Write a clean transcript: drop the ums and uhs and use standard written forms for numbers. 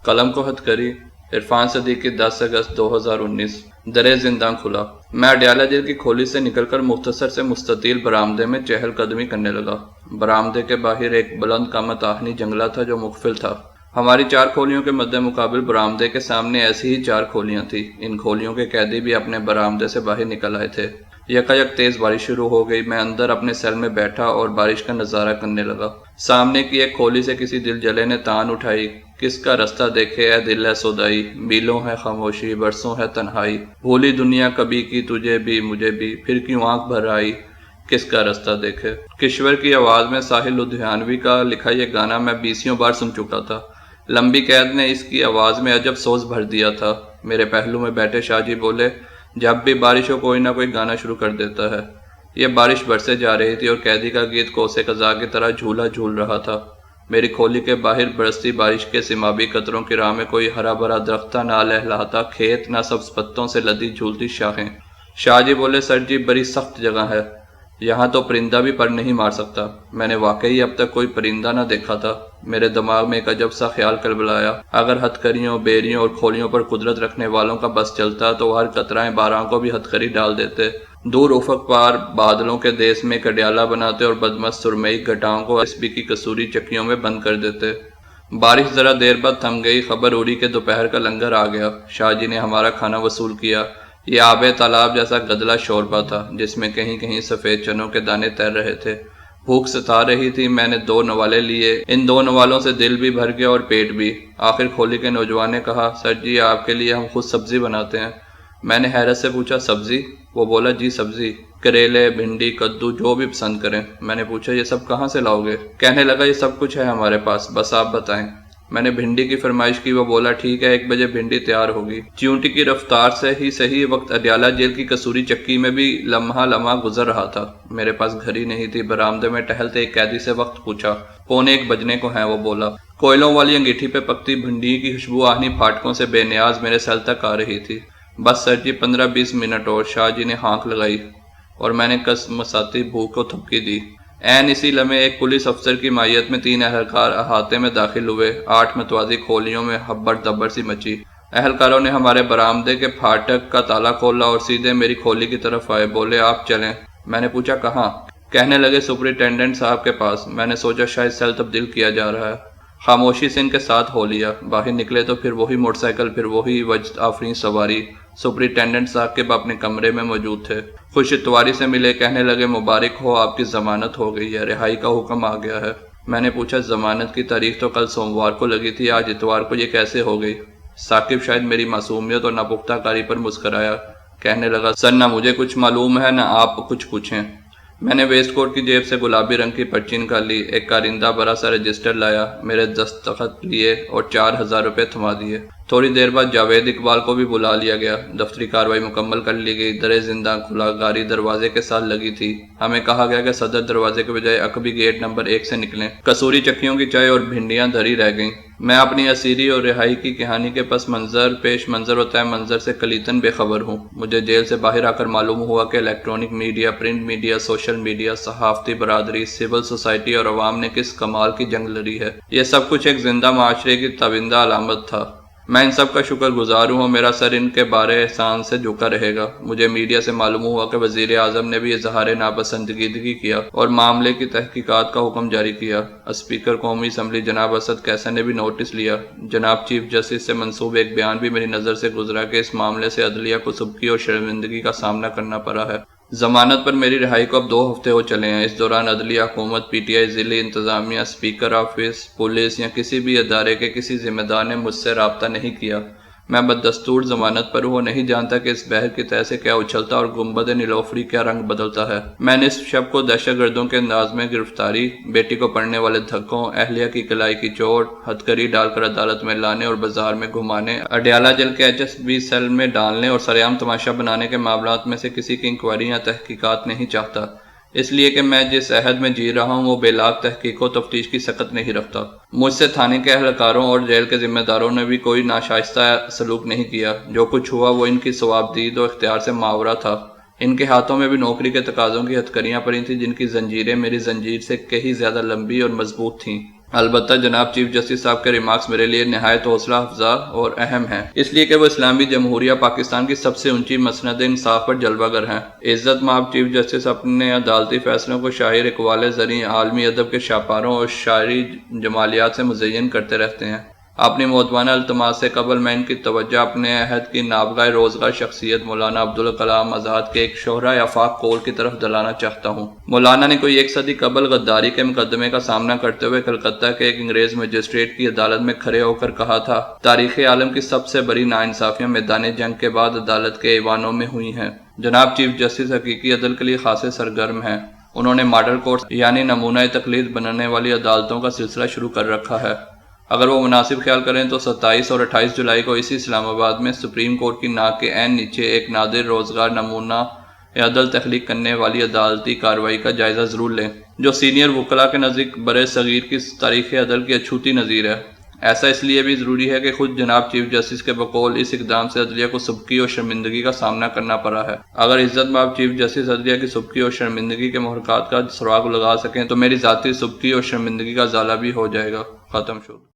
قلم کو ہتھ کری عرفان صدیقی 10 اگست 2019 درِ زنداں کھلا۔ میں اڈیالہ جیل کی کھولی سے نکل کر مختصر سے مستطیل برآمدے میں چہل قدمی کرنے لگا۔ برآمدے کے باہر ایک بلند قامت آہنی جنگلہ تھا جو مقفل تھا۔ ہماری 4 کھولیوں کے مد مقابل برآمدے کے سامنے ایسی ہی 4 کھولیاں تھیں۔ ان کھولیوں کے قیدی بھی اپنے برآمدے سے باہر نکل آئے تھے۔ یکایک تیز بارش شروع ہو گئی۔ میں اندر اپنے سیل میں بیٹھا اور بارش کا نظارہ کرنے لگا۔ سامنے کی ایک کھولی سے کسی دل جلے نے تان اٹھائی، کس کا رستہ دیکھے اے دل ہے سودائی، میلوں ہے خاموشی برسوں ہے تنہائی، بھولی دنیا کبھی کی تجھے بھی مجھے بھی، پھر کیوں آنکھ بھر آئی، کس کا رستہ دیکھے۔ کشور کی آواز میں ساحل لدھیانوی کا لکھا یہ گانا میں 20 بار سن چکا تھا۔ لمبی قید نے اس کی آواز میں عجب سوز بھر دیا تھا۔ میرے پہلو میں بیٹھے شاہ جی بولے، جب بھی بارش ہو کوئی نہ کوئی گانا شروع کر دیتا ہے۔ یہ بارش برسے جا رہی تھی اور قیدی کا گیت کوسے قزا کی طرح جھولا جھول رہا تھا۔ میری کھولی کے باہر برستی بارش کے سمابی قطروں کی راہ میں کوئی ہرا بھرا درختہ نہ لہلہاتا کھیت نہ سبز پتوں سے لدی جھولتی شاخیں۔ شاہ جی بولے، سر جی بڑی سخت جگہ ہے، یہاں تو پرندہ بھی پر نہیں مار سکتا۔ میں نے واقعی اب تک کوئی پرندہ نہ دیکھا تھا۔ میرے دماغ میں ایک عجب سا خیال کلبلایا، اگر ہتھ کریوں، بیریوں اور کھولیوں پر قدرت رکھنے والوں کا بس چلتا تو ہر قطرہ بارہ کو بھی ہتھ کری ڈال دیتے، دور افق پار بادلوں کے دیس میں ایک اڈیالہ بناتے اور بدمست سرمئی گھٹاؤں کو ایسبی کی کسوری چکیوں میں بند کر دیتے۔ بارش ذرا دیر بعد تھم گئی۔ خبر اڑی کہ دوپہر کا لنگر آ گیا۔ شاہ جی نے ہمارا کھانا وصول کیا۔ یہ آب تالاب جیسا گدلا شوربہ تھا جس میں کہیں کہیں سفید چنوں کے دانے تیر رہے تھے۔ بھوک ستا رہی تھی۔ میں نے 2 نوالے لیے۔ ان 2 نوالوں سے دل بھی بھر گیا اور پیٹ بھی۔ آخر کھولی کے نوجوان نے کہا، سر جی آپ کے لیے ہم خود سبزی بناتے ہیں۔ میں نے حیرت سے پوچھا، سبزی؟ وہ بولا، جی سبزی، کریلے، بھنڈی، کدو، جو بھی پسند کریں۔ میں نے پوچھا، یہ سب کہاں سے لاؤ گے؟ کہنے لگا، یہ سب کچھ ہے ہمارے پاس، بس آپ بتائیں۔ میں نے بھنڈی کی فرمائش کی۔ وہ بولا، ٹھیک ہے، 1 بجے بھنڈی تیار ہوگی۔ چیونٹی کی رفتار سے ہی صحیح وقت اڈیالہ جیل کی کسوری چکی میں بھی لمحہ لمحہ گزر رہا تھا۔ میرے پاس گھڑی نہیں تھی۔ برآمدے میں ٹہلتے ایک قیدی سے وقت پوچھا۔ 1:15 بجنے کو ہیں، وہ بولا۔ کوئلوں والی انگیٹھی پہ پکتی بھنڈی کی خوشبو آہنی پھاٹکوں سے بے نیاز میرے سیل تک آ رہی تھی۔ بس سر جی 15-20 منٹ اور۔ شاہ جی نے ہانک لگائی اور میں نے کس مساتی بھوک کو تھپکی دی۔ عین اسی لمحے ایک پولیس افسر کی مائیت میں 3 اہلکار احاطے میں داخل ہوئے۔ 8 متوازی کھولیوں میں ہبڑ دبڑ سی مچی۔ اہلکاروں نے ہمارے برآمدے کے پھاٹک کا تالا کھولا اور سیدھے میری کھولی کی طرف آئے۔ بولے، آپ چلیں۔ میں نے پوچھا، کہاں؟ کہنے لگے، سپرنٹینڈنٹ صاحب کے پاس۔ میں نے سوچا شاید سیل تبدیل کیا جا رہا ہے۔ خاموشی سے ان کے ساتھ ہو لیا۔ باہر نکلے تو پھر وہی موٹر سائیکل، پھر وہی وجد آفرین سواری۔ سپرنٹینڈنٹ صاحب کے اپنے کمرے میں موجود تھے۔ خوش اتواری سے ملے۔ کہنے لگے، مبارک ہو، آپ کی ضمانت ہو گئی ہے، رہائی کا حکم آ گیا ہے۔ میں نے پوچھا، ضمانت کی تاریخ تو کل سوموار کو لگی تھی، آج اتوار کو یہ کیسے ہو گئی؟ ثاقب شاید میری معصومیت اور ناپختہ کاری پر مسکرایا۔ کہنے لگا، سر نہ مجھے کچھ معلوم ہے نہ آپ کچھ پوچھیں۔ میں نے ویسٹ کوٹ کی جیب سے گلابی رنگ کی پرچی نکالی، ایک کارندہ بڑا سا رجسٹر لایا، میرے دستخط لیے اور 4000 روپے تھما دیے۔ تھوڑی دیر بعد جاوید اقبال کو بھی بلا لیا گیا۔ دفتری کارروائی مکمل کر لی گئی۔ درِ زنداں کھلا گاری دروازے کے ساتھ لگی تھی۔ ہمیں کہا گیا کہ صدر دروازے کے بجائے عقبی گیٹ نمبر 1 سے نکلیں۔ کسوری چکیوں کی چائے اور بھنڈیاں دھری رہ گئیں۔ میں اپنی اسیری اور رہائی کی کہانی کے پس منظر، پیش منظر و طے منظر سے کلیتاً بے خبر ہوں۔ مجھے جیل سے باہر آ کر معلوم ہوا کہ electronic media, print media, social media, صحافتی برادری، سول سوسائٹی اور عوام نے کس کمال کی جنگ لڑی ہے۔ یہ سب کچھ ایک زندہ معاشرے کی تابندہ علامت تھا۔ میں ان سب کا شکر گزار ہوں، میرا سر ان کے بارے احسان سے جھکا رہے گا۔ مجھے میڈیا سے معلوم ہوا کہ وزیر اعظم نے بھی اظہار ناپسندیدگی کیا اور معاملے کی تحقیقات کا حکم جاری کیا۔ اسپیکر قومی اسمبلی جناب اسد کیسر نے بھی نوٹس لیا۔ جناب چیف جسٹس سے منسوب ایک بیان بھی میری نظر سے گزرا کہ اس معاملے سے عدلیہ کو سبکی اور شرمندگی کا سامنا کرنا پڑا ہے۔ ضمانت پر میری رہائی کو اب 2 ہفتے ہو چلے ہیں۔ اس دوران عدلیہ، حکومت، پی ٹی آئی، ضلعی انتظامیہ، اسپیکر آفس، پولیس یا کسی بھی ادارے کے کسی ذمہ دار نے مجھ سے رابطہ نہیں کیا۔ میں بدستور ضمانت پر ہوں، نہیں جانتا کہ اس بحر کی تہہ سے کیا اچھلتا اور گنبد نیلوفری کیا رنگ بدلتا ہے۔ میں نے اس شب کو دہشت گردوں کے انداز میں گرفتاری، بیٹی کو پڑنے والے دھکوں، اہلیہ کی کلائی کی چوٹ، ہتھکری ڈال کر عدالت میں لانے اور بازار میں گھمانے، اڈیالہ جیل کے HSB سیل میں ڈالنے اور سرعام تماشا بنانے کے معاملات میں سے کسی کی انکوائری یا تحقیقات نہیں چاہتا، اس لیے کہ میں جس عہد میں جی رہا ہوں وہ بے لاگ تحقیق و تفتیش کی سکت نہیں رکھتا۔ مجھ سے تھانے کے اہلکاروں اور جیل کے ذمہ داروں نے بھی کوئی ناشائستہ سلوک نہیں کیا۔ جو کچھ ہوا وہ ان کی ثوابدید و اختیار سے ماورا تھا۔ ان کے ہاتھوں میں بھی نوکری کے تقاضوں کی ہتھکڑیاں پڑی تھیں جن کی زنجیریں میری زنجیر سے کہیں زیادہ لمبی اور مضبوط تھیں۔ البتہ جناب چیف جسٹس صاحب کے ریمارکس میرے لیے نہایت حوصلہ افزا اور اہم ہیں، اس لیے کہ وہ اسلامی جمہوریہ پاکستان کی سب سے اونچی مسند انصاف پر جلوہ گر ہیں۔ عزت مآب چیف جسٹس اپنے عدالتی فیصلوں کو شاعر اقوال زریں عالمی ادب کے شاہکاروں اور شاعری جمالیات سے مزین کرتے رہتے ہیں۔ اپنی مؤدبانہ التماس سے قبل میں ان کی توجہ اپنے عہد کی نابغہ روزگار شخصیت مولانا عبدالکلام آزاد کے ایک شہرۂ آفاق قول کی طرف دلانا چاہتا ہوں۔ مولانا نے کوئی ایک صدی قبل غداری کے مقدمے کا سامنا کرتے ہوئے کلکتہ کے ایک انگریز مجسٹریٹ کی عدالت میں کھڑے ہو کر کہا تھا، تاریخ عالم کی سب سے بڑی ناانصافیاں میدان جنگ کے بعد عدالت کے ایوانوں میں ہوئی ہیں۔ جناب چیف جسٹس حقیقی عدل کے لیے خاصے سرگرم ہیں۔ انہوں نے ماڈل کورٹ یعنی نمونہ تقلید بننے والی عدالتوں کا سلسلہ شروع کر رکھا ہے۔ اگر وہ مناسب خیال کریں تو 27 اور 28 جولائی کو اسی اسلام آباد میں سپریم کورٹ کی ناک کے عین نیچے ایک نادر روزگار نمونہ عدل تخلیق کرنے والی عدالتی کارروائی کا جائزہ ضرور لیں، جو سینئر وکلاء کے نزدیک برِ صغیر کی تاریخ عدل کی اچھوتی نظیر ہے۔ ایسا اس لیے بھی ضروری ہے کہ خود جناب چیف جسٹس کے بقول اس اقدام سے عدلیہ کو سبکی اور شرمندگی کا سامنا کرنا پڑا ہے۔ اگر عزت مآب چیف جسٹس عدلیہ کی سبکی اور شرمندگی کے محرکات کا سراغ لگا سکیں تو میری ذاتی سبکی اور شرمندگی کا ازالہ بھی ہو جائے گا۔ ختم شد۔